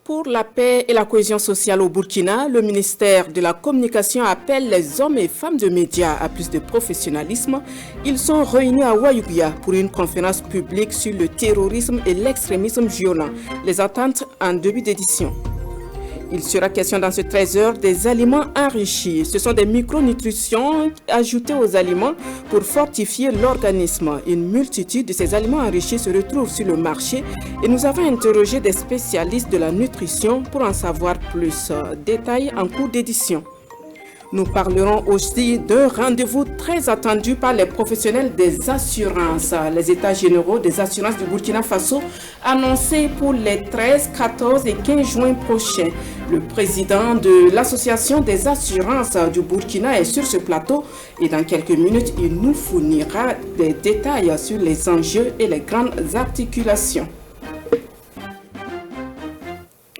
Pour la paix et la cohésion sociale au Burkina, le ministère de la Communication appelle les hommes et femmes de médias à plus de professionnalisme. Ils sont réunis à Ouayouguia pour une conférence publique sur le terrorisme et l'extrémisme violent. Les attentes en début d'édition. Il sera question dans ce 13h des aliments enrichis. Ce sont des micronutritions ajoutées aux aliments pour fortifier l'organisme. Une multitude de ces aliments enrichis se retrouvent sur le marché et nous avons interrogé des spécialistes de la nutrition pour en savoir plus. Détails en cours d'édition. Nous parlerons aussi d'un rendez-vous très attendu par les professionnels des assurances. Les états généraux des assurances du Burkina Faso annoncés pour les 13, 14 et 15 juin prochains. Le président de l'association des assurances du Burkina est sur ce plateau et dans quelques minutes, il nous fournira des détails sur les enjeux et les grandes articulations.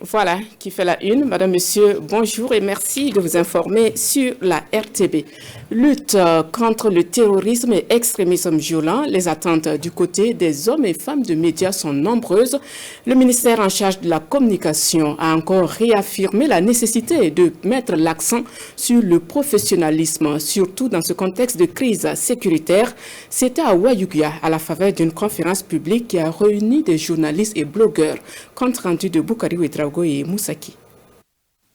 Voilà qui fait la une. Madame, Monsieur, bonjour et merci de vous informer sur la RTB. Lutte contre le terrorisme et extrémisme violent. Les attentes du côté des hommes et femmes de médias sont nombreuses. Le ministère en charge de la communication a encore réaffirmé la nécessité de mettre l'accent sur le professionnalisme, surtout dans ce contexte de crise sécuritaire. C'était à Ouayouguia, à la faveur d'une conférence publique qui a réuni des journalistes et blogueurs. Compte rendu de Boukari Ouedraogo et Moussaki.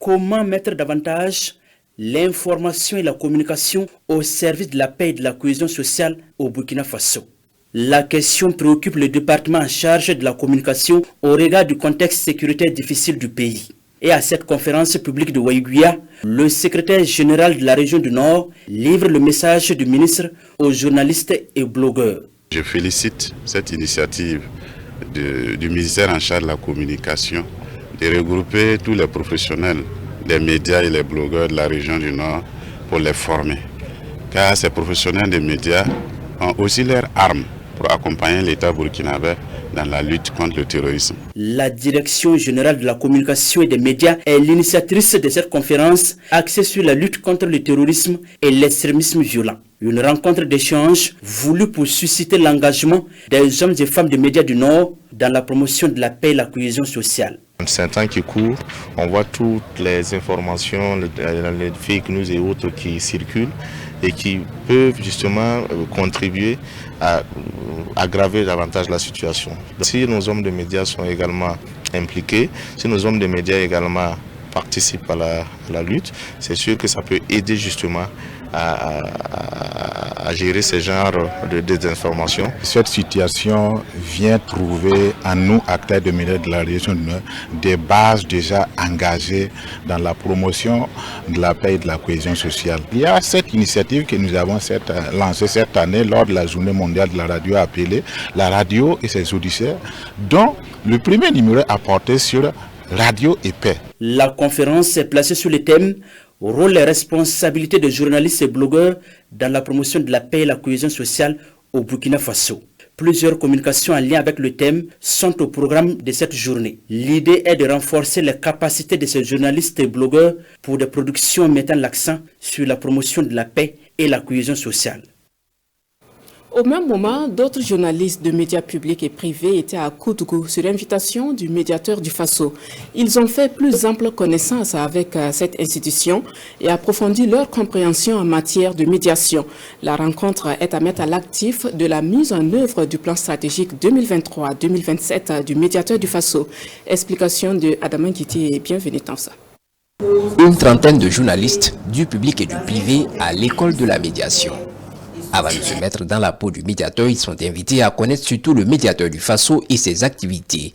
Comment mettre davantage l'information et la communication au service de la paix et de la cohésion sociale au Burkina Faso? La question préoccupe le département en charge de la communication au regard du contexte sécuritaire difficile du pays. Et à cette conférence publique de Ouayouguia, le secrétaire général de la région du Nord livre le message du ministre aux journalistes et blogueurs. Je félicite cette initiative du ministère en charge de la communication de regrouper tous les professionnels des médias et les blogueurs de la région du Nord pour les former. Car ces professionnels des médias ont aussi leurs armes pour accompagner l'État burkinabé dans la lutte contre le terrorisme. La Direction générale de la communication et des médias est l'initiatrice de cette conférence axée sur la lutte contre le terrorisme et l'extrémisme violent. Une rencontre d'échange voulue pour susciter l'engagement des hommes et femmes des médias du Nord dans la promotion de la paix et la cohésion sociale. C'est un temps qui court, on voit toutes les informations, les fake news et autres qui circulent et qui peuvent justement contribuer à aggraver davantage la situation. Si nos hommes de médias sont également impliqués, si nos hommes de médias également participent à la lutte, c'est sûr que ça peut aider justement à gérer ce genre de désinformation. Cette situation vient trouver en nous, acteurs de médias de la région du Nord, des bases déjà engagées dans la promotion de la paix et de la cohésion sociale. Il y a cette initiative que nous avons lancée cette année lors de la journée mondiale de la radio appelée La radio et ses auditeurs, dont le premier numéro a porté sur Radio et paix. La conférence est placée sur le thème rôle et responsabilité des journalistes et blogueurs dans la promotion de la paix et la cohésion sociale au Burkina Faso. Plusieurs communications en lien avec le thème sont au programme de cette journée. L'idée est de renforcer les capacités de ces journalistes et blogueurs pour des productions mettant l'accent sur la promotion de la paix et la cohésion sociale. Au même moment, d'autres journalistes de médias publics et privés étaient à Koutougou sur invitation du médiateur du Faso. Ils ont fait plus ample connaissance avec cette institution et approfondi leur compréhension en matière de médiation. La rencontre est à mettre à l'actif de la mise en œuvre du plan stratégique 2023-2027 du médiateur du Faso. Explication de Adama Ngiti et bienvenue dans ça. Une trentaine de journalistes du public et du privé à l'école de la médiation. Avant de se mettre dans la peau du médiateur, ils sont invités à connaître surtout le médiateur du Faso et ses activités.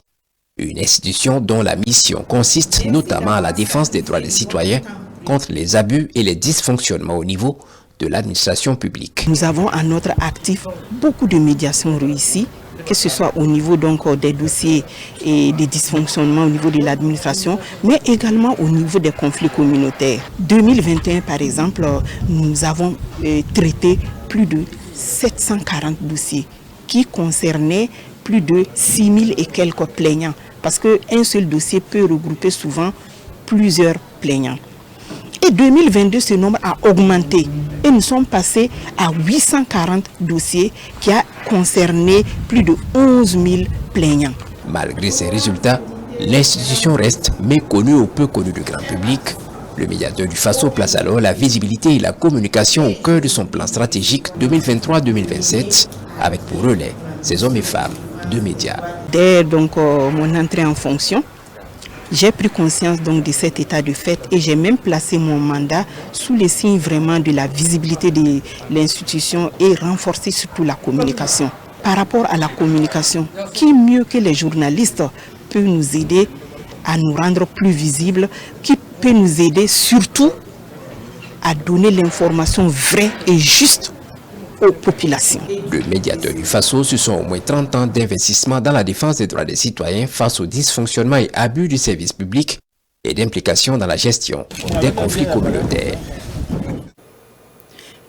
Une institution dont la mission consiste notamment à la défense des droits des citoyens contre les abus et les dysfonctionnements au niveau de l'administration publique. Nous avons à notre actif beaucoup de médiations réussies, que ce soit au niveau donc des dossiers et des dysfonctionnements au niveau de l'administration, mais également au niveau des conflits communautaires. 2021 par exemple, nous avons traité plus de 740 dossiers qui concernaient plus de 6000 et quelques plaignants, parce qu'un seul dossier peut regrouper souvent plusieurs plaignants. Et 2022, ce nombre a augmenté et nous sommes passés à 840 dossiers qui a concerné plus de 11 000 plaignants. Malgré ces résultats, l'institution reste méconnue ou peu connue du grand public. Le médiateur du Faso place alors la visibilité et la communication au cœur de son plan stratégique 2023-2027, avec pour relais ces hommes et femmes de médias. Dès donc mon entrée en fonction, j'ai pris conscience donc de cet état de fait et j'ai même placé mon mandat sous les signes vraiment de la visibilité de l'institution et renforcer surtout la communication. Par rapport à la communication, qui mieux que les journalistes peut nous aider à nous rendre plus visibles, qui peut nous aider surtout à donner l'information vraie et juste aux populations. Le médiateur du Faso, ce sont au moins 30 ans d'investissement dans la défense des droits des citoyens face aux dysfonctionnements et abus du service public et d'implication dans la gestion des conflits communautaires.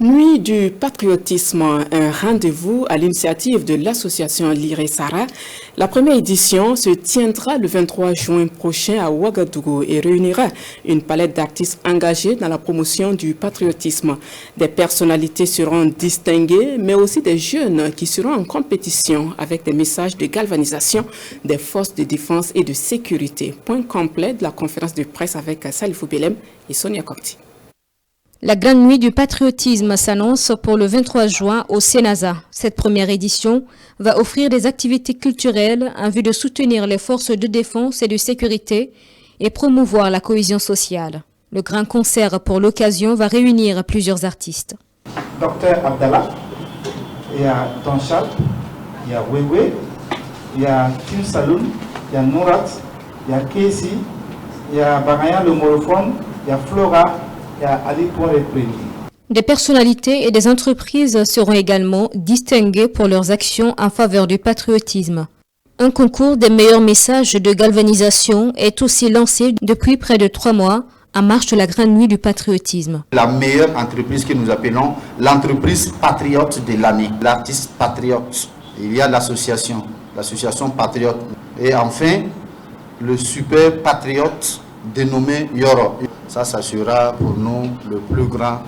Nuit du patriotisme, un rendez-vous à l'initiative de l'association Lire Sara. La première édition se tiendra le 23 juin prochain à Ouagadougou et réunira une palette d'artistes engagés dans la promotion du patriotisme. Des personnalités seront distinguées, mais aussi des jeunes qui seront en compétition avec des messages de galvanisation des forces de défense et de sécurité. Point complet de la conférence de presse avec Salifou Belem et Sonia Corti. La Grande Nuit du patriotisme s'annonce pour le 23 juin au Sénasa. Cette première édition va offrir des activités culturelles en vue de soutenir les forces de défense et de sécurité et promouvoir la cohésion sociale. Le grand concert pour l'occasion va réunir plusieurs artistes. Docteur Abdallah, il y a Tonchal, il y a Wewe, il y a Kim Saloun, il y a Nourat, il y a Kesi, il y a Baraya le Morophone, il y a Flora. Des personnalités et des entreprises seront également distinguées pour leurs actions en faveur du patriotisme. Un concours des meilleurs messages de galvanisation est aussi lancé depuis près de 3 mois en marche de la Grande Nuit du patriotisme. La meilleure entreprise que nous appelons l'entreprise patriote de l'année, l'artiste patriote. Il y a l'association patriote. Et enfin, le super patriote dénommé Yoro. Ça sera pour nous le plus grand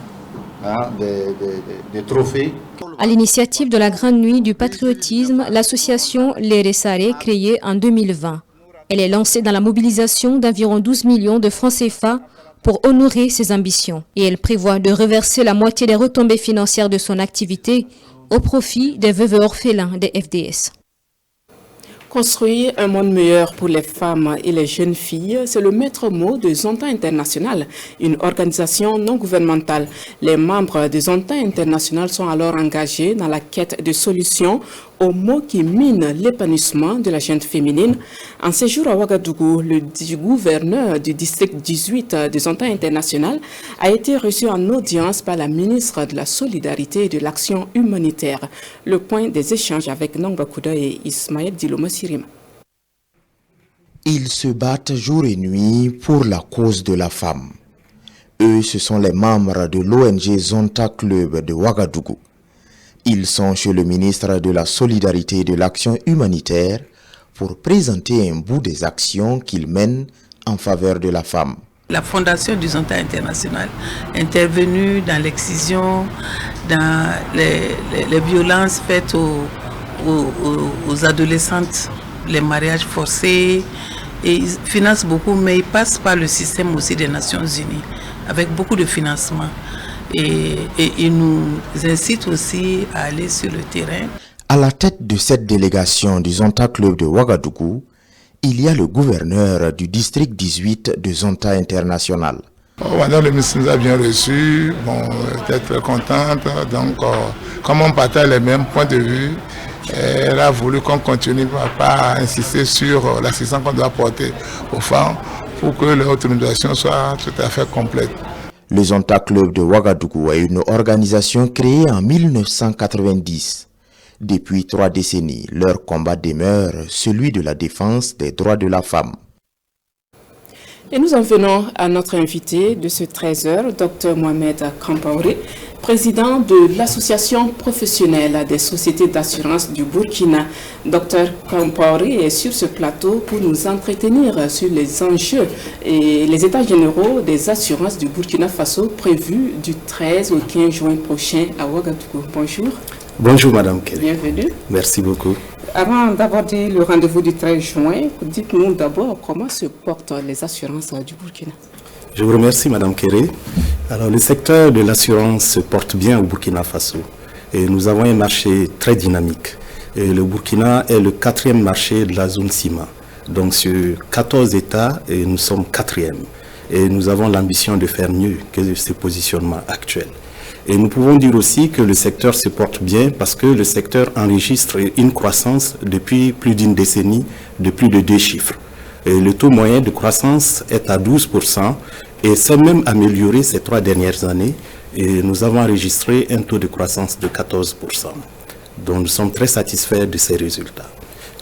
des trophées. À l'initiative de la Grande Nuit du patriotisme, l'association Les Resaré, créée en 2020. Elle est lancée dans la mobilisation d'environ 12 millions de francs CFA pour honorer ses ambitions. Et elle prévoit de reverser la moitié des retombées financières de son activité au profit des veuves orphelins des FDS. Construire un monde meilleur pour les femmes et les jeunes filles, c'est le maître mot de Zonta International, une organisation non gouvernementale. Les membres de Zonta International sont alors engagés dans la quête de solutions aux maux qui minent l'épanouissement de la jeune féminine. En séjour à Ouagadougou, le gouverneur du district 18 de Zonta International a été reçu en audience par la ministre de la Solidarité et de l'Action humanitaire. Le point des échanges avec Nongba Kouda et Ismaël Diloma Sirima. Ils se battent jour et nuit pour la cause de la femme. Eux, ce sont les membres de l'ONG Zonta Club de Ouagadougou. Ils sont chez le ministre de la Solidarité et de l'Action humanitaire pour présenter un bout des actions qu'ils mènent en faveur de la femme. La fondation du Zonta International est intervenue dans l'excision, dans les violences faites aux adolescentes, les mariages forcés, et ils financent beaucoup, mais ils passent par le système aussi des Nations Unies, avec beaucoup de financement. Et ils nous incitent aussi à aller sur le terrain. À la tête de cette délégation du Zonta Club de Ouagadougou, il y a le gouverneur du district 18 de Zonta International. Madame le ministre nous a bien reçus, d'être contente. Donc, comme on partage les mêmes points de vue, elle a voulu qu'on continue à insister sur l'assistance qu'on doit apporter aux femmes pour que leur autonomisation soit tout à fait complète. Le Zonta Club de Ouagadougou est une organisation créée en 1990. Depuis 3 décennies, leur combat demeure celui de la défense des droits de la femme. Et nous en venons à notre invité de ce 13h, Dr Mohamed Kampaoré, président de l'Association professionnelle des sociétés d'assurance du Burkina. Dr Kampaoré est sur ce plateau pour nous entretenir sur les enjeux et les états généraux des assurances du Burkina Faso prévus du 13 au 15 juin prochain à Ouagadougou. Bonjour. Bonjour Madame Kelly. Bienvenue. Merci beaucoup. Avant d'aborder le rendez-vous du 13 juin, dites-nous d'abord comment se portent les assurances du Burkina. Je vous remercie, Madame Kéré. Alors, le secteur de l'assurance se porte bien au Burkina Faso. Et nous avons un marché très dynamique. Et le Burkina est le 4e marché de la zone CIMA. Donc, sur 14 États, et nous sommes 4e. Et nous avons l'ambition de faire mieux que ce positionnement actuel. Et nous pouvons dire aussi que le secteur se porte bien parce que le secteur enregistre une croissance depuis plus d'une décennie de plus de 2 chiffres. Et le taux moyen de croissance est à 12% et s'est même amélioré ces 3 dernières années. Et nous avons enregistré un taux de croissance de 14%. Donc nous sommes très satisfaits de ces résultats.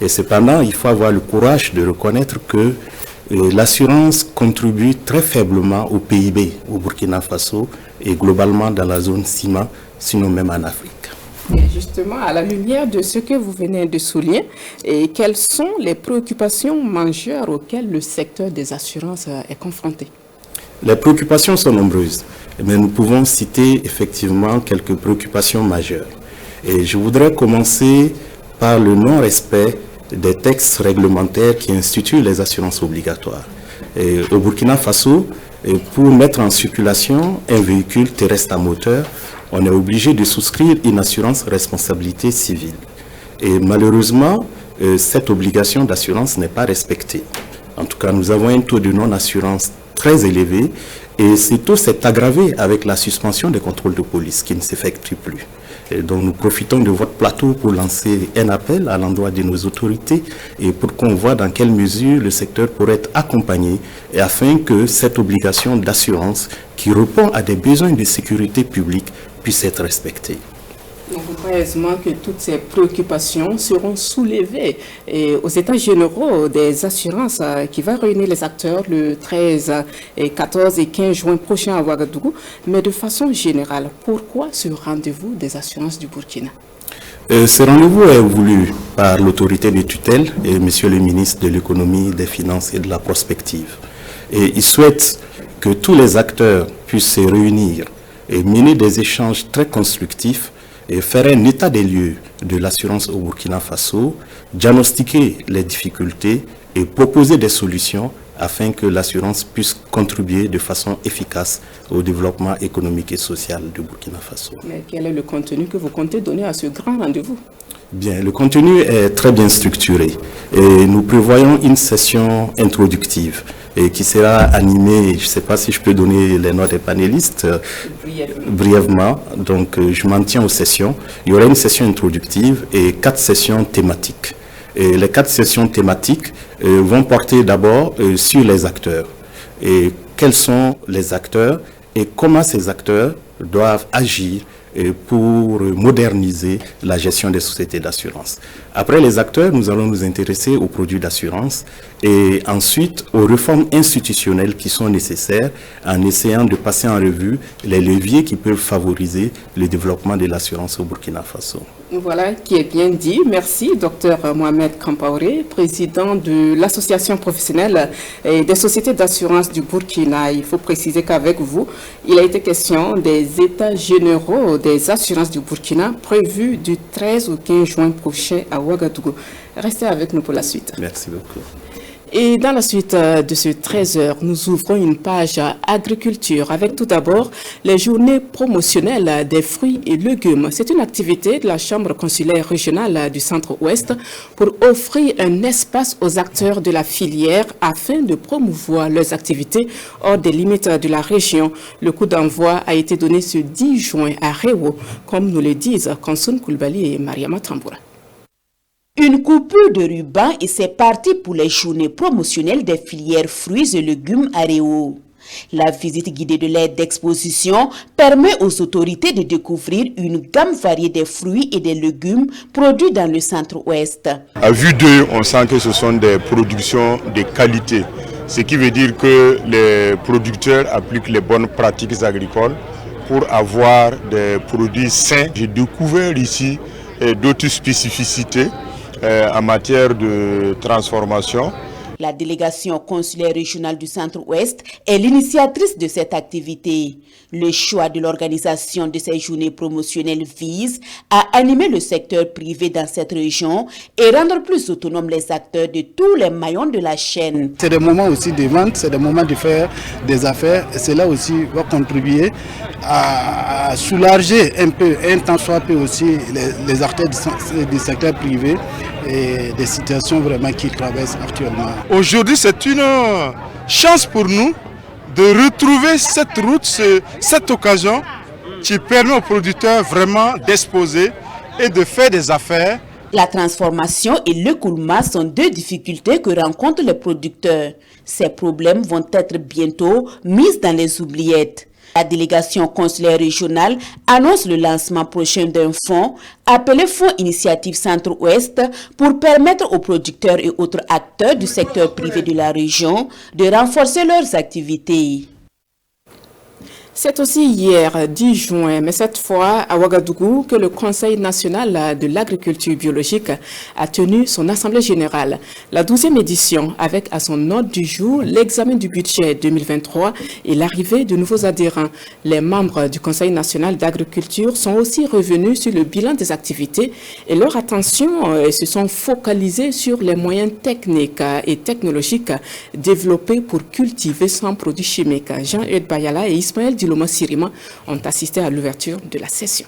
Et cependant, il faut avoir le courage de reconnaître que l'assurance contribue très faiblement au PIB au Burkina Faso et globalement dans la zone CIMA, sinon même en Afrique. Et justement, à la lumière de ce que vous venez de souligner, et quelles sont les préoccupations majeures auxquelles le secteur des assurances est confronté? Les préoccupations sont nombreuses, mais nous pouvons citer effectivement quelques préoccupations majeures. Et je voudrais commencer par le non-respect des textes réglementaires qui instituent les assurances obligatoires. Et au Burkina Faso, pour mettre en circulation un véhicule terrestre à moteur, on est obligé de souscrire une assurance responsabilité civile. Et malheureusement, cette obligation d'assurance n'est pas respectée. En tout cas, nous avons un taux de non-assurance très élevé et ce taux s'est aggravé avec la suspension des contrôles de police qui ne s'effectuent plus. Et donc nous profitons de votre plateau pour lancer un appel à l'endroit de nos autorités et pour qu'on voit dans quelle mesure le secteur pourrait être accompagné et afin que cette obligation d'assurance qui répond à des besoins de sécurité publique puisse être respectée. Donc, heureusement que toutes ces préoccupations seront soulevées aux États généraux des assurances qui va réunir les acteurs le 13, 14 et 15 juin prochain à Ouagadougou. Mais de façon générale, pourquoi ce rendez-vous des assurances du Burkina? Ce rendez-vous est voulu par l'autorité de tutelle et Monsieur le ministre de l'économie, des finances et de la prospective. Et il souhaite que tous les acteurs puissent se réunir et mener des échanges très constructifs et faire un état des lieux de l'assurance au Burkina Faso, diagnostiquer les difficultés et proposer des solutions afin que l'assurance puisse contribuer de façon efficace au développement économique et social du Burkina Faso. Mais quel est le contenu que vous comptez donner à ce grand rendez-vous? Bien, le contenu est très bien structuré et nous prévoyons une session introductive et qui sera animée, je ne sais pas si je peux donner les noms des panélistes brièvement, donc je m'en tiens aux sessions. Il y aura une session introductive et 4 sessions thématiques. Et les 4 sessions thématiques vont porter d'abord sur les acteurs. Et quels sont les acteurs et comment ces acteurs doivent agir pour moderniser la gestion des sociétés d'assurance. Après les acteurs, nous allons nous intéresser aux produits d'assurance et ensuite aux réformes institutionnelles qui sont nécessaires en essayant de passer en revue les leviers qui peuvent favoriser le développement de l'assurance au Burkina Faso. Voilà qui est bien dit. Merci, Dr Mohamed Kampaoré, président de l'association professionnelle des sociétés d'assurance du Burkina. Il faut préciser qu'avec vous, il a été question des états généraux des assurances du Burkina prévus du 13 au 15 juin prochain à Ouagadougou. Restez avec nous pour la suite. Merci beaucoup. Et dans la suite de ce 13h, nous ouvrons une page agriculture avec tout d'abord les journées promotionnelles des fruits et légumes. C'est une activité de la Chambre consulaire régionale du Centre-Ouest pour offrir un espace aux acteurs de la filière afin de promouvoir leurs activités hors des limites de la région. Le coup d'envoi a été donné ce 10 juin à Réwo, comme nous le disent Konsun Koulibaly et Mariama Tamboura. Une coupure de ruban et c'est parti pour les journées promotionnelles des filières fruits et légumes à Réwo. La visite guidée de l'aide d'exposition permet aux autorités de découvrir une gamme variée des fruits et des légumes produits dans le centre-ouest. À vue d'œil, on sent que ce sont des productions de qualité, ce qui veut dire que les producteurs appliquent les bonnes pratiques agricoles pour avoir des produits sains. J'ai découvert ici d'autres spécificités en matière de transformation. La délégation consulaire régionale du Centre-Ouest est l'initiatrice de cette activité. Le choix de l'organisation de ces journées promotionnelles vise à animer le secteur privé dans cette région et rendre plus autonomes les acteurs de tous les maillons de la chaîne. C'est des moments aussi de vente, c'est des moments de faire des affaires et cela aussi va contribuer à soulager un peu, un temps soit peu aussi les acteurs du secteur privé et des situations vraiment qu'ils traversent actuellement. Aujourd'hui, c'est une chance pour nous de retrouver cette route, cette occasion qui permet aux producteurs vraiment d'exposer et de faire des affaires. La transformation et l'écoulement sont deux difficultés que rencontrent les producteurs. Ces problèmes vont être bientôt mis dans les oubliettes. La délégation consulaire régionale annonce le lancement prochain d'un fonds appelé Fonds Initiative Centre-Ouest pour permettre aux producteurs et autres acteurs du secteur privé de la région de renforcer leurs activités. C'est aussi hier, 10 juin, mais cette fois à Ouagadougou, que le Conseil national de l'agriculture biologique a tenu son assemblée générale. La 12e édition, avec à son ordre du jour l'examen du budget 2023 et l'arrivée de nouveaux adhérents. Les membres du Conseil national d'agriculture sont aussi revenus sur le bilan des activités et leur attention se sont focalisés sur les moyens techniques et technologiques développés pour cultiver sans produits chimiques. Jean-Eudes Bayala et Ismaël Diloma Sirima ont assisté à l'ouverture de la session.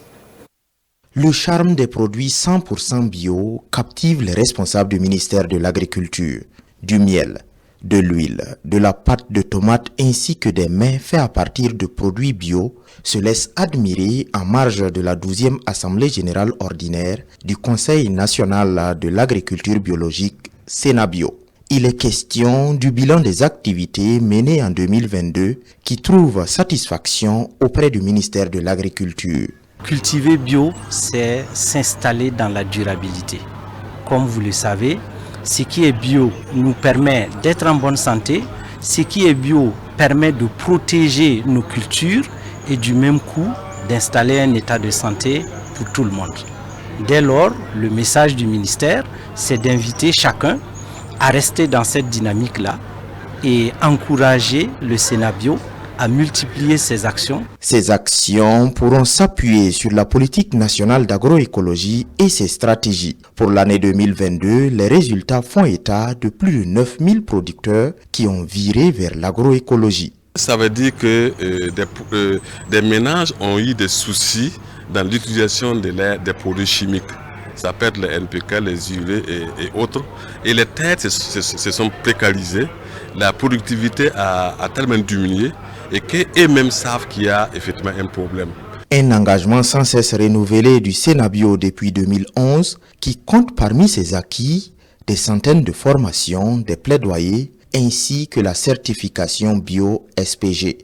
Le charme des produits 100% bio captive les responsables du ministère de l'Agriculture. Du miel, de l'huile, de la pâte de tomate ainsi que des mets faits à partir de produits bio se laissent admirer en marge de la 12e Assemblée générale ordinaire du Conseil national de l'agriculture biologique, Sénabio. Il est question du bilan des activités menées en 2022 qui trouve satisfaction auprès du ministère de l'Agriculture. Cultiver bio, c'est s'installer dans la durabilité. Comme vous le savez, ce qui est bio nous permet d'être en bonne santé, ce qui est bio permet de protéger nos cultures et du même coup d'installer un état de santé pour tout le monde. Dès lors, le message du ministère, c'est d'inviter chacun à rester dans cette dynamique-là et encourager le Sénabio à multiplier ses actions. Ces actions pourront s'appuyer sur la politique nationale d'agroécologie et ses stratégies. Pour l'année 2022, les résultats font état de plus de 9000 producteurs qui ont viré vers l'agroécologie. Ça veut dire que des ménages ont eu des soucis dans l'utilisation des produits chimiques. Ça peut être les NPK, les urées et autres. Et les terres se sont précarisées. La productivité a tellement diminué et qu'eux-mêmes savent qu'il y a effectivement un problème. Un engagement sans cesse renouvelé du Sénabio depuis 2011 qui compte parmi ses acquis des centaines de formations, des plaidoyers ainsi que la certification bio SPG.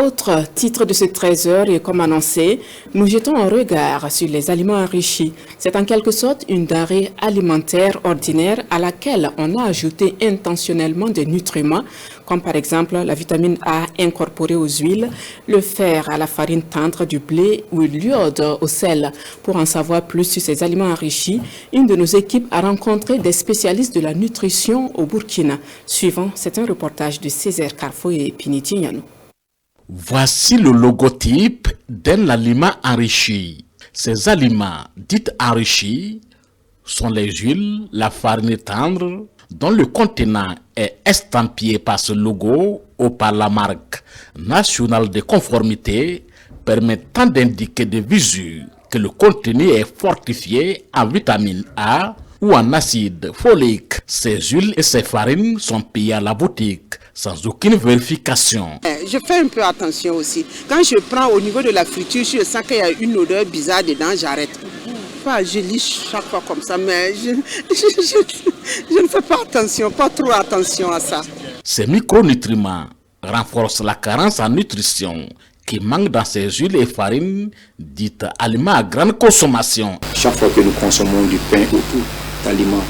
Autre titre de ce 13h et comme annoncé, nous jetons un regard sur les aliments enrichis. C'est en quelque sorte une denrée alimentaire ordinaire à laquelle on a ajouté intentionnellement des nutriments, comme par exemple la vitamine A incorporée aux huiles, le fer à la farine tendre du blé ou l'iode au sel. Pour en savoir plus sur ces aliments enrichis, une de nos équipes a rencontré des spécialistes de la nutrition au Burkina. Suivant, c'est un reportage de Césaire Carfo et Piniti Yanou. Voici le logotype d'un aliment enrichi. Ces aliments dits enrichis sont les huiles, la farine tendre, dont le contenant est estampillé par ce logo ou par la marque nationale de conformité, permettant d'indiquer de visu que le contenu est fortifié en vitamine A ou en acide folique. Ces huiles et ces farines sont payées à la boutique sans aucune vérification. Je fais un peu attention aussi. Quand je prends au niveau de la friture, je sens qu'il y a une odeur bizarre dedans, j'arrête. Enfin, je lis chaque fois comme ça, mais je ne fais pas attention, pas trop attention à ça. Ces micronutriments renforcent la carence en nutrition qui manque dans ces huiles et farines dites aliments à grande consommation. Chaque fois que nous consommons du pain ou tout d'aliments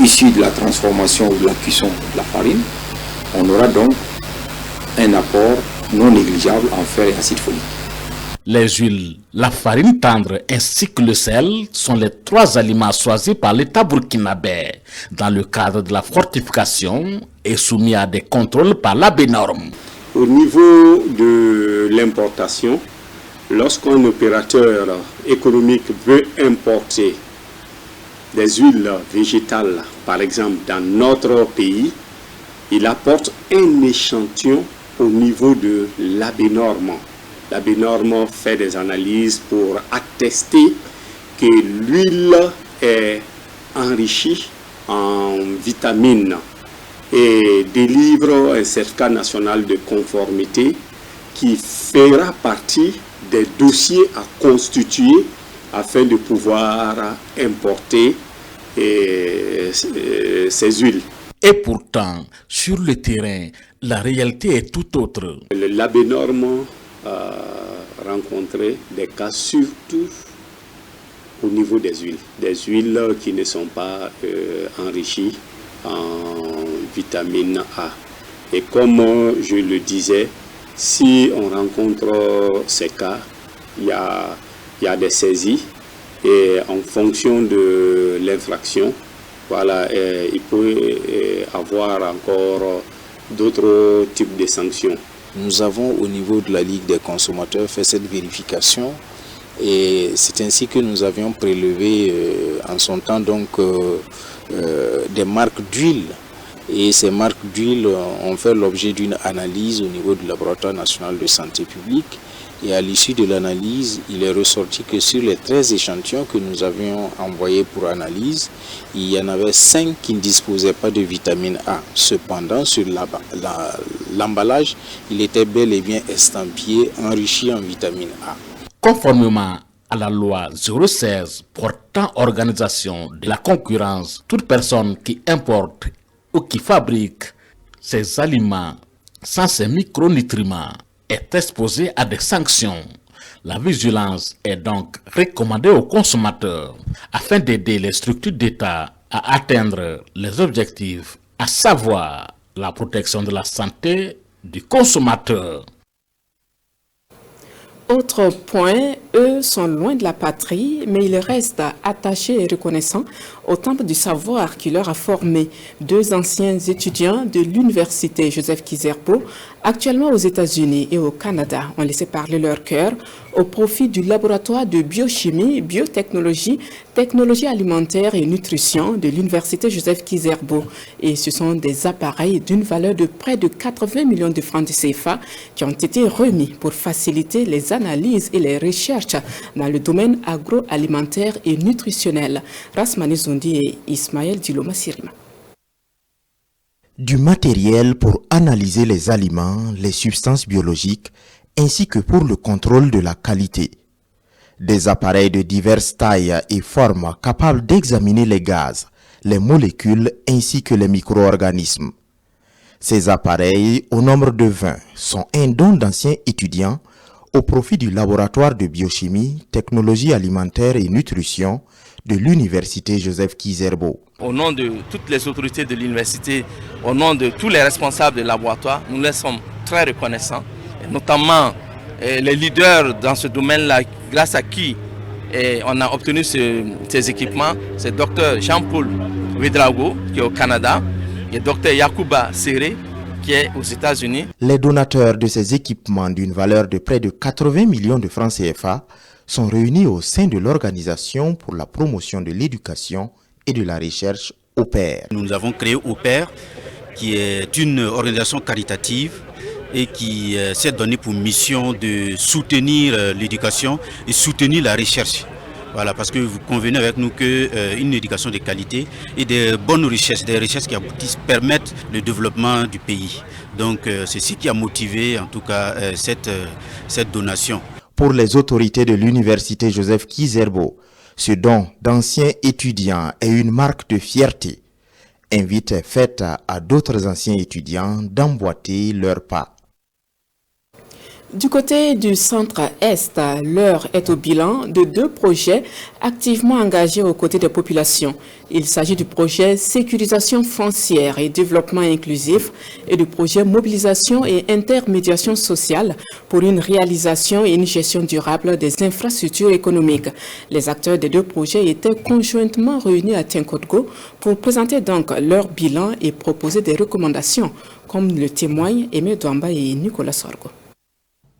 issus de la transformation ou de la cuisson de la farine, on aura donc un apport non négligeable en fer et acide folique. Les huiles, la farine tendre ainsi que le sel sont les 3 aliments choisis par l'État burkinabé dans le cadre de la fortification et soumis à des contrôles par la BNORM. Au niveau de l'importation, lorsqu'un opérateur économique veut importer des huiles végétales, par exemple, dans notre pays, il apporte un échantillon au niveau de l'ABNORM. L'ABNORM fait des analyses pour attester que l'huile est enrichie en vitamines et délivre un certificat national de conformité qui fera partie des dossiers à constituer afin de pouvoir importer ces huiles. Et pourtant, sur le terrain, la réalité est tout autre. Le l'ABNORM a rencontré des cas surtout au niveau des huiles qui ne sont pas enrichies en vitamine A. Et comme je le disais, si on rencontre ces cas, il y a des saisies et en fonction de l'infraction, voilà, il peut avoir encore d'autres types de sanctions. Nous avons au niveau de la Ligue des consommateurs fait cette vérification et c'est ainsi que nous avions prélevé en son temps donc des marques d'huile. Et ces marques d'huile ont fait l'objet d'une analyse au niveau du laboratoire national de santé publique. Et à l'issue de l'analyse, il est ressorti que sur les 13 échantillons que nous avions envoyés pour analyse, il y en avait 5 qui ne disposaient pas de vitamine A. Cependant, sur l'emballage, il était bel et bien estampillé enrichi en vitamine A. Conformément à la loi 016 portant organisation de la concurrence, toute personne qui importe ou qui fabrique ces aliments sans ces micronutriments est exposée à des sanctions. La vigilance est donc recommandée aux consommateurs afin d'aider les structures d'État à atteindre les objectifs, à savoir la protection de la santé du consommateur. Autre point, eux sont loin de la patrie, mais ils restent attachés et reconnaissants au temple du savoir qui leur a formé 2 anciens étudiants de l'université Joseph Kizerbo, actuellement aux États-Unis et au Canada, ont laissé parler leur cœur au profit du laboratoire de biochimie, biotechnologie, technologie alimentaire et nutrition de l'université Joseph Kizerbo. Et ce sont des appareils d'une valeur de près de 80 millions de francs de CFA qui ont été remis pour faciliter les analyses et les recherches dans le domaine agroalimentaire et nutritionnel. Rasmani Zondi et Ismaël Diloma Sirima. Du matériel pour analyser les aliments, les substances biologiques, ainsi que pour le contrôle de la qualité. Des appareils de diverses tailles et formes capables d'examiner les gaz, les molécules ainsi que les micro-organismes. Ces appareils, au nombre de 20, sont un don d'anciens étudiants au profit du laboratoire de biochimie, technologie alimentaire et nutrition de l'université Joseph Kizerbo. Au nom de toutes les autorités de l'université, au nom de tous les responsables des laboratoires, nous les sommes très reconnaissants, et notamment les leaders dans ce domaine-là, grâce à qui on a obtenu ces équipements. C'est Dr Jean-Paul Ouedraogo qui est au Canada et Dr Yacouba Serré qui est aux États-Unis. Les donateurs de ces équipements d'une valeur de près de 80 millions de francs CFA sont réunis au sein de l'Organisation pour la promotion de l'éducation et de la recherche OPER. Nous avons créé OPER, qui est une organisation caritative et qui s'est donné pour mission de soutenir l'éducation et soutenir la recherche. Voilà, parce que vous convenez avec nous qu'une éducation de qualité et des bonnes recherches, des recherches qui aboutissent, permettent le développement du pays. Donc c'est ce qui a motivé en tout cas cette donation. Pour les autorités de l'université Joseph Kizerbo, ce don d'anciens étudiants est une marque de fierté. Invite est faite à d'autres anciens étudiants d'emboîter leur pas. Du côté du centre-est, l'heure est au bilan de 2 projets activement engagés aux côtés des populations. Il s'agit du projet Sécurisation foncière et développement inclusif et du projet Mobilisation et intermédiation sociale pour une réalisation et une gestion durable des infrastructures économiques. Les acteurs des 2 projets étaient conjointement réunis à Tinkodgo pour présenter donc leur bilan et proposer des recommandations, comme le témoignent Aimé Douamba et Nicolas Sorgo.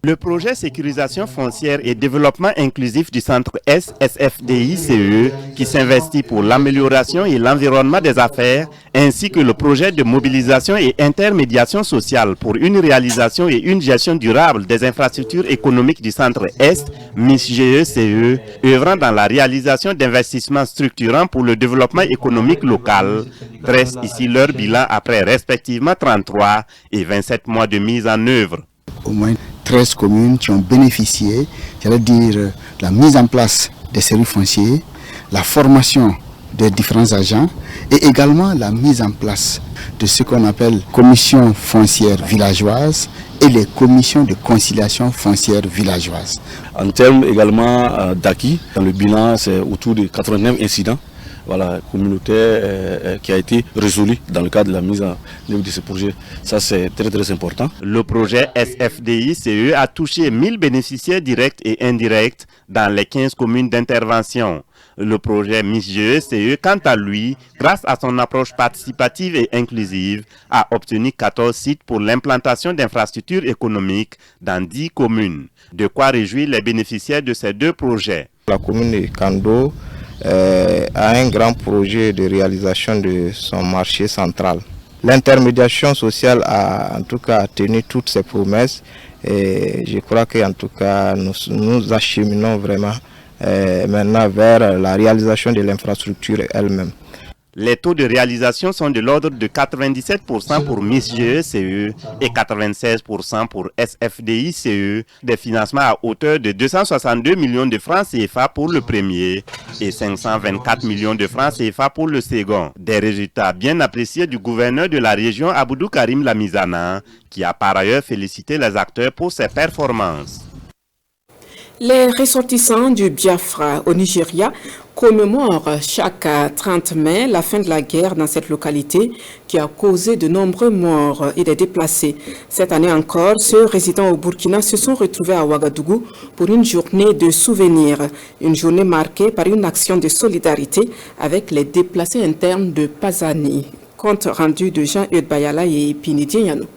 Le projet Sécurisation foncière et développement inclusif du centre SFDI-CE qui s'investit pour l'amélioration et l'environnement des affaires ainsi que le projet de mobilisation et intermédiation sociale pour une réalisation et une gestion durable des infrastructures économiques du centre Est, MISGE-CE, œuvrant dans la réalisation d'investissements structurants pour le développement économique local, dressent ici leur bilan après respectivement 33 et 27 mois de mise en œuvre. Au moins 13 communes qui ont bénéficié, j'allais dire, la mise en place des services fonciers, la formation des différents agents et également la mise en place de ce qu'on appelle commission foncière villageoise et les commissions de conciliation foncière villageoise. En termes également d'acquis, dans le bilan, c'est autour de 89 incidents communautaire qui a été résolu dans le cadre de la mise en œuvre de ce projet. Ça, c'est très important. Le projet SFDI-CE a touché 1000 bénéficiaires directs et indirects dans les 15 communes d'intervention. Le projet MISGE-CE, quant à lui, grâce à son approche participative et inclusive, a obtenu 14 sites pour l'implantation d'infrastructures économiques dans 10 communes. De quoi réjouir les bénéficiaires de ces 2 projets. La commune de Kando a un grand projet de réalisation de son marché central. L'intermédiation sociale a en tout cas tenu toutes ses promesses et je crois qu'en tout cas nous acheminons vraiment maintenant vers la réalisation de l'infrastructure elle-même. Les taux de réalisation sont de l'ordre de 97% pour MISGE-CE et 96% pour SFDI-CE, des financements à hauteur de 262 millions de francs CFA pour le premier et 524 millions de francs CFA pour le second. Des résultats bien appréciés du gouverneur de la région Aboudou Karim Lamizana, qui a par ailleurs félicité les acteurs pour ses performances. Les ressortissants du Biafra au Nigeria commémorent chaque 30 mai la fin de la guerre dans cette localité qui a causé de nombreux morts et des déplacés. Cette année encore, ceux résidant au Burkina se sont retrouvés à Ouagadougou pour une journée de souvenirs, une journée marquée par une action de solidarité avec les déplacés internes de Pazani. Compte rendu de Jean-Eudes Bayala et Pinidi Yanou.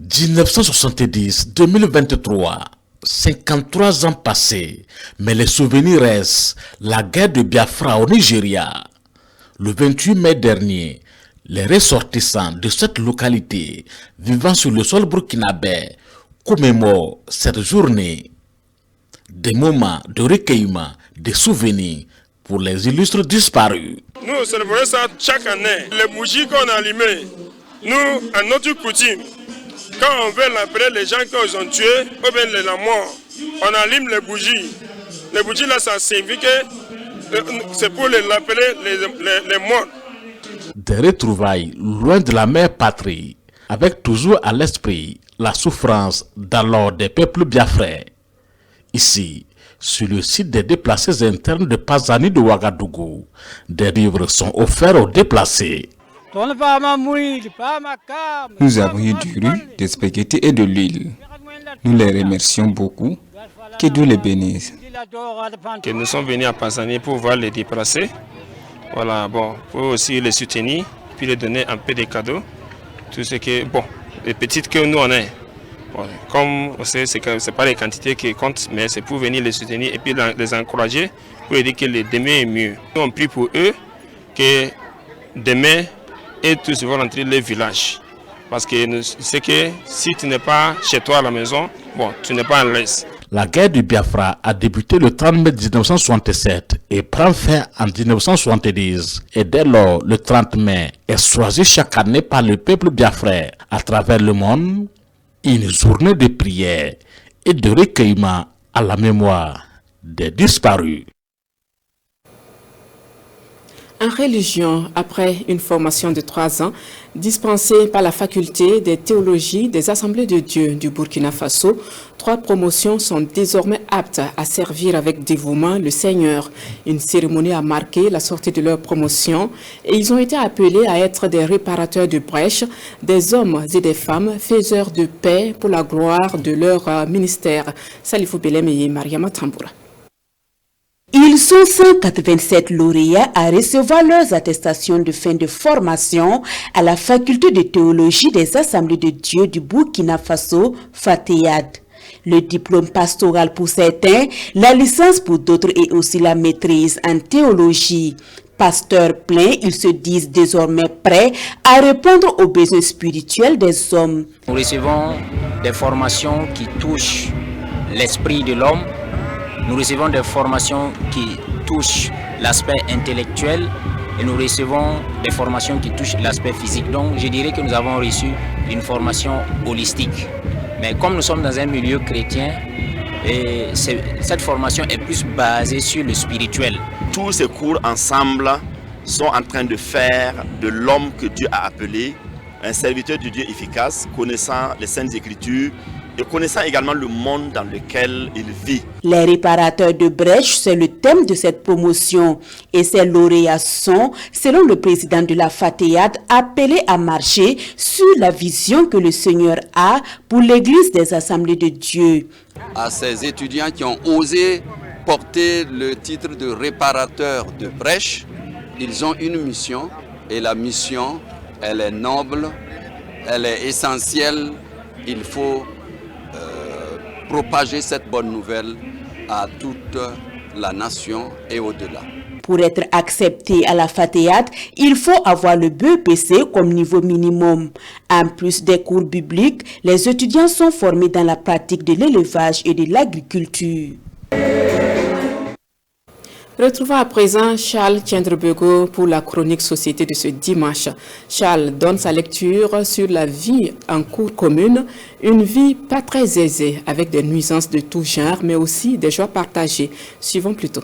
1970-2023. 53 ans passés, mais les souvenirs restent. La guerre de Biafra au Nigeria. Le 28 mai dernier, les ressortissants de cette localité vivant sur le sol burkinabé commémorent cette journée. Des moments de recueillement, des souvenirs pour les illustres disparus. Nous célébrons ça chaque année. Les bougies qu'on a allumées, nous, à notre coutume, quand on veut l'appeler les gens qu'ils ont tués, ou bien la mort, on allume les bougies. Les bougies là, ça signifie que c'est pour l'appeler les morts. Des retrouvailles loin de la mère patrie, avec toujours à l'esprit la souffrance d'alors des peuples biafrais. Ici, sur le site des déplacés internes de Pazani de Ouagadougou, des livres sont offerts aux déplacés. Nous avons eu du riz, des spaghettis et de l'huile. Nous les remercions beaucoup. Que Dieu les bénisse. Que nous sommes venus à Pazani pour voir les déplacés. Voilà, bon, pour aussi les soutenir, puis les donner un peu de cadeaux. Tout ce que, bon, les petites que nous on a. Bon, comme on sait, c'est pas les quantités qui comptent, mais c'est pour venir les soutenir et puis les encourager pour leur dire que le demain est mieux. Nous on prie pour eux que demain, et tous vont rentrer dans les villages. Parce que c'est que si tu n'es pas chez toi à la maison, bon, tu n'es pas en l'aise. La guerre du Biafra a débuté le 30 mai 1967 et prend fin en 1970. Et dès lors, le 30 mai est choisi chaque année par le peuple biafrais à travers le monde, une journée de prière et de recueillement à la mémoire des disparus. En religion, après une formation de 3 ans, dispensée par la faculté des théologies des Assemblées de Dieu du Burkina Faso, 3 promotions sont désormais aptes à servir avec dévouement le Seigneur. Une cérémonie a marqué la sortie de leur promotion et ils ont été appelés à être des réparateurs de brèches, des hommes et des femmes faiseurs de paix pour la gloire de leur ministère. Salifou Belem et Mariama Tamboura. Ils sont 187 lauréats à recevoir leurs attestations de fin de formation à la faculté de théologie des Assemblées de Dieu du Burkina Faso, FATEAD. Le diplôme pastoral pour certains, la licence pour d'autres et aussi la maîtrise en théologie. Pasteurs pleins, ils se disent désormais prêts à répondre aux besoins spirituels des hommes. Nous recevons des formations qui touchent l'esprit de l'homme. Nous recevons des formations qui touchent l'aspect intellectuel et nous recevons des formations qui touchent l'aspect physique. Donc je dirais que nous avons reçu une formation holistique. Mais comme nous sommes dans un milieu chrétien, cette formation est plus basée sur le spirituel. Tous ces cours ensemble sont en train de faire de l'homme que Dieu a appelé un serviteur de Dieu efficace, connaissant les Saintes Écritures, et connaissant également le monde dans lequel il vit. Les réparateurs de brèches, c'est le thème de cette promotion. Et ces lauréats sont, selon le président de la FATEAD, appelés à marcher sur la vision que le Seigneur a pour l'Église des Assemblées de Dieu. À ces étudiants qui ont osé porter le titre de réparateur de brèches, ils ont une mission et la mission, elle est noble, elle est essentielle. Il faut propager cette bonne nouvelle à toute la nation et au-delà. Pour être accepté à la FATEAD, il faut avoir le BEPC comme niveau minimum. En plus des cours bibliques, les étudiants sont formés dans la pratique de l'élevage et de l'agriculture. Retrouvons à présent Charles Tiendrebego pour la chronique société de ce dimanche. Charles donne sa lecture sur la vie en cour commune, une vie pas très aisée avec des nuisances de tout genre mais aussi des joies partagées. Suivons plutôt.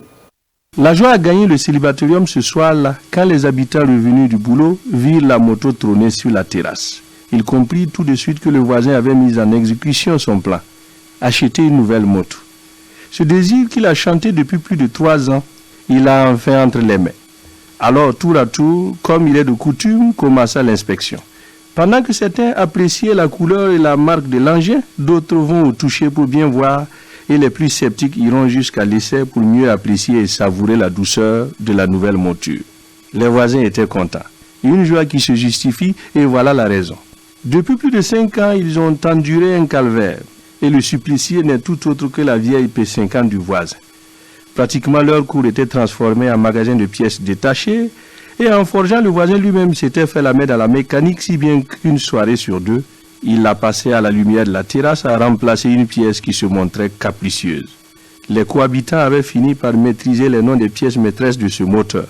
La joie a gagné le célibatorium ce soir-là quand les habitants revenus du boulot virent la moto trôner sur la terrasse. Il comprit tout de suite que le voisin avait mis en exécution son plan, acheter une nouvelle moto. Ce désir qu'il a chanté depuis plus de 3 ans, il a enfin entre les mains. Alors, tour à tour, comme il est de coutume, commença l'inspection. Pendant que certains appréciaient la couleur et la marque de l'engin, d'autres vont au toucher pour bien voir et les plus sceptiques iront jusqu'à l'essai pour mieux apprécier et savourer la douceur de la nouvelle monture. Les voisins étaient contents. Une joie qui se justifie et voilà la raison. Depuis plus de 5 ans, ils ont enduré un calvaire et le supplicié n'est tout autre que la vieille P50 du voisin. Pratiquement leur cour était transformé en magasin de pièces détachées et en forgeant, le voisin lui-même s'était fait la main dans la mécanique si bien qu'une soirée sur 2, il l'a passé à la lumière de la terrasse à remplacer une pièce qui se montrait capricieuse. Les cohabitants avaient fini par maîtriser les noms des pièces maîtresses de ce moteur.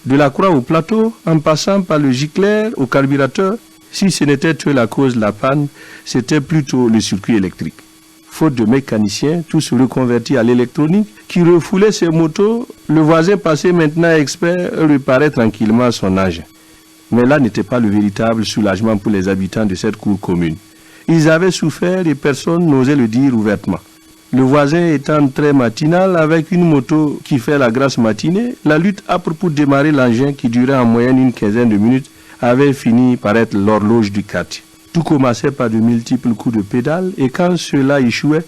De la croix au plateau, en passant par le gicleur au carburateur, si ce n'était que la cause de la panne, c'était plutôt le circuit électrique. Faute de mécaniciens, tout se reconvertit à l'électronique qui refoulait ses motos. Le voisin passé maintenant expert réparait tranquillement son engin. Mais là n'était pas le véritable soulagement pour les habitants de cette cour commune. Ils avaient souffert et personne n'osait le dire ouvertement. Le voisin étant très matinal avec une moto qui fait la grasse matinée, la lutte âpre pour démarrer l'engin qui durait en moyenne une quinzaine de minutes avait fini par être l'horloge du quartier. Tout commençait par de multiples coups de pédale et quand cela échouait,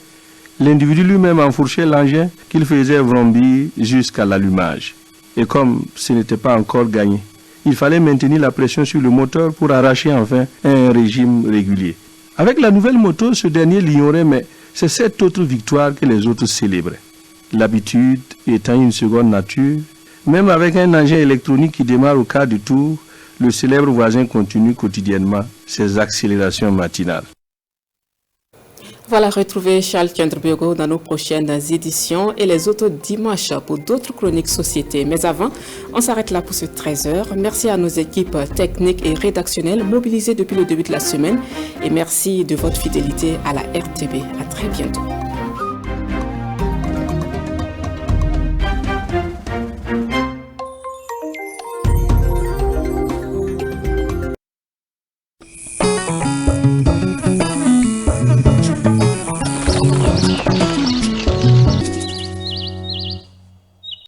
l'individu lui-même enfourchait l'engin qu'il faisait vrombir jusqu'à l'allumage. Et comme ce n'était pas encore gagné, il fallait maintenir la pression sur le moteur pour arracher enfin un régime régulier. Avec la nouvelle moto, ce dernier l'ignorait, mais c'est cette autre victoire que les autres célébraient. L'habitude étant une seconde nature, même avec un engin électronique qui démarre au quart de tour, le célèbre voisin continue quotidiennement ses accélérations matinales. Voilà, retrouvez Charles Tiendrebego dans nos prochaines éditions et les autres dimanches pour d'autres chroniques société. Mais avant, on s'arrête là pour ce 13h. Merci à nos équipes techniques et rédactionnelles mobilisées depuis le début de la semaine et merci de votre fidélité à la RTB. À très bientôt.